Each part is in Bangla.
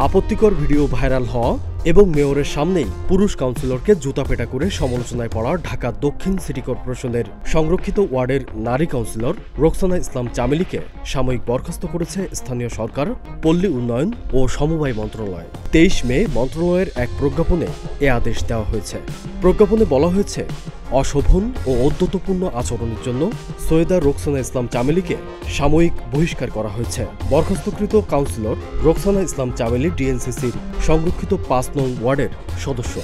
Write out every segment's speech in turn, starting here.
আপত্তিকর ভিডিও ভাইরাল হওয়া এবং মেয়রের সামনেই পুরুষ কাউন্সিলরকে জুতাপেটা করে সমালোচনায় পড়া ঢাকা দক্ষিণ সিটি কর্পোরেশনের সংরক্ষিত ওয়ার্ডের নারী কাউন্সিলর রোকসানা ইসলাম চামেলীকে সাময়িক বরখাস্ত করেছে স্থানীয় সরকার, পল্লী উন্নয়ন ও সমবায় মন্ত্রণালয়। 23 মে মন্ত্রণালয়ের এক প্রজ্ঞাপনে এ আদেশ দেওয়া হয়েছে। প্রজ্ঞাপনে বলা হয়েছে, অশোভন ও ঔদ্ধত্যপূর্ণ আচরণের জন্য সৈয়দা রোকসানা ইসলাম চামেলীকে সাময়িক বহিষ্কার করা হয়েছে। বরখাস্তকৃত কাউন্সিলর রোকসানা ইসলাম চামেলী ডিএনসিসির সংরক্ষিত 5 নং ওয়ার্ডের সদস্য।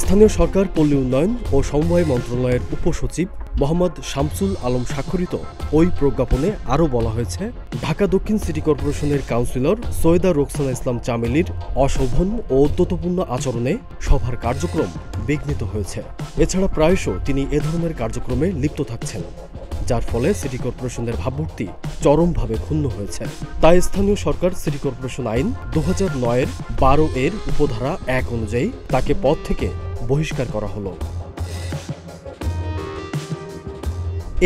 স্থানীয় সরকার, পল্লী উন্নয়ন ও সমবায় মন্ত্রণালয়ের উপসচিব মোহাম্মদ শামসুল আলম স্বাক্ষরিত ওই প্রজ্ঞাপনে আরও বলা হয়েছে, ঢাকা দক্ষিণ সিটি কর্পোরেশনের কাউন্সিলর সৈয়দা রোকসানা ইসলাম চামেলীর অশোভন ও ঔদ্ধত্যপূর্ণ আচরণে সভার কার্যক্রম বিঘ্নিত হয়েছে। এছাড়া প্রায়শ তিনি এ ধরনের কার্যক্রমে লিপ্ত থাকছেন, যার ফলে সিটি কর্পোরেশনের ভাবমূর্তি চরমভাবে ক্ষুণ্ণ হয়েছে। তাই স্থানীয় সরকার সিটি কর্পোরেশন আইন 2009-এর 12 উপধারা 1 অনুযায়ী তাকে পদ থেকে বহিষ্কার করা হলো।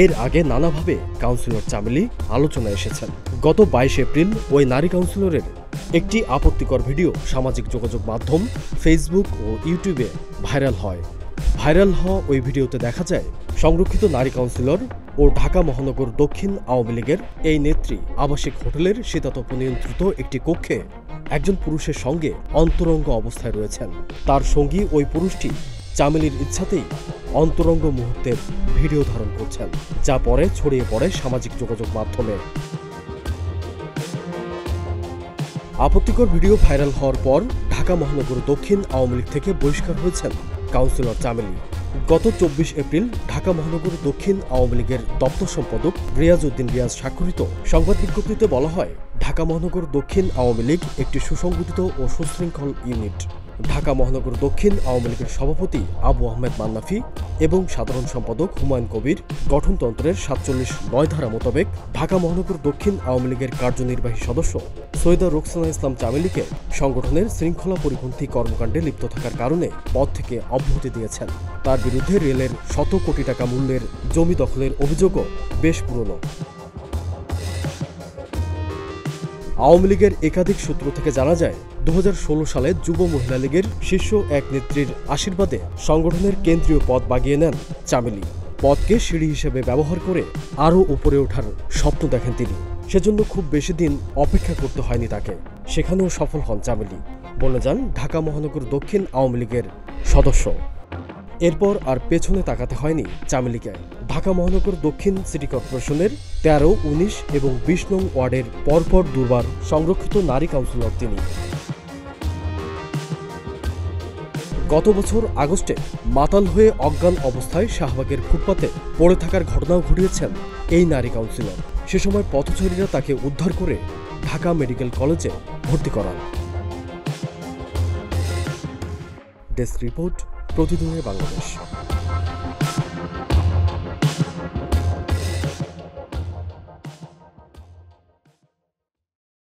এর আগে নানাভাবে কাউন্সিলর চামেলী আলোচনায় এসেছেন। গত 22 এপ্রিল ওই নারী কাউন্সিলরের একটি আপত্তিকর ভিডিও সামাজিক যোগাযোগ মাধ্যম ফেসবুক ও ইউটিউবে ভাইরাল হয়। ভাইরাল হওয়া ওই ভিডিওতে দেখা যায়, সংরক্ষিত নারী কাউন্সিলর ও ঢাকা মহানগর দক্ষিণ আওয়ামী লীগের এই নেত্রী আবাসিক হোটেলের শীতাতপ নিয়ন্ত্রিত একটি কক্ষে একজন পুরুষের সঙ্গে অন্তরঙ্গ অবস্থায় রয়েছেন। তার সঙ্গী ওই পুরুষটি চামেলীর ইচ্ছাতেই অন্তরঙ্গ মুহূর্তের ভিডিও ধারণ করছেন, যা পরে ছড়িয়ে পড়ে সামাজিক যোগাযোগ মাধ্যমে। আপত্তিকর ভিডিও ভাইরাল হওয়ার পর ঢাকা মহানগর দক্ষিণ আওয়ামী লীগ থেকে বহিষ্কার হয়েছেন কাউন্সিলর চামেলী। গত 24 এপ্রিল ঢাকা মহানগর দক্ষিণ আওয়ামী লীগের দপ্তর সম্পাদক রিয়াজ উদ্দিন রিয়াজ স্বাক্ষরিত সংবাদ বিজ্ঞপ্তিতে বলা হয়, ঢাকা মহানগর দক্ষিণ আওয়ামী লীগ একটি সুসংগঠিত ও সুশৃঙ্খল ইউনিট। ঢাকা মহানগর দক্ষিণ আওয়ামী লীগের সভাপতি আবু আহমেদ মান্নাফি এবং সাধারণ সম্পাদক হুমায়ুন কবির গঠনতন্ত্রের 47(9) ধারা মোতাবেক ঢাকা মহানগর দক্ষিণ আওয়ামী লীগের কার্যনির্বাহী সদস্য সৈয়দা রোকসানা ইসলাম চামেলীকে সংগঠনের শৃঙ্খলা পরিপন্থী কর্মকাণ্ডে লিপ্ত থাকার কারণে পদ থেকে অব্যাহতি দিয়েছেন। তার বিরুদ্ধে রেলের 100 কোটি টাকা মূল্যের জমি দখলের অভিযোগও বেশ পুরনো। আওয়ামী লীগের একাধিক সূত্র থেকে জানা যায়, 2016 সালে যুব মহিলা লীগের শীর্ষ এক নেত্রীর আশীর্বাদে সংগঠনের কেন্দ্রীয় পদ বাগিয়ে নেন চামেলী। পদকে সিঁড়ি হিসেবে ব্যবহার করে আরও উপরে ওঠার স্বপ্ন দেখেন তিনি। সেজন্য খুব বেশি দিন অপেক্ষা করতে হয়নি তাকে। সেখানেও সফল হন চামেলী, বলে যান ঢাকা মহানগর দক্ষিণ আওয়ামী লীগের সদস্য। এরপর আর পেছনে তাকাতে হয়নি চামেলীকে। ঢাকা মহানগর দক্ষিণ সিটি কর্পোরেশনের 13, 19 এবং 20 নং ওয়ার্ডের পরপর দুবার সংরক্ষিত নারী কাউন্সিলর তিনি। গত বছর আগস্টে মাতাল হয়ে অজ্ঞান অবস্থায় শাহবাগের ফুটপাতে পড়ে থাকার ঘটনাও ঘটিয়েছেন এই নারী কাউন্সিলর। সে সময় পথচারীরা তাকে উদ্ধার করে ঢাকা মেডিকেল কলেজে ভর্তি করান। ডেস্ক রিপোর্ট, প্রতিদিনের বাংলাদেশ।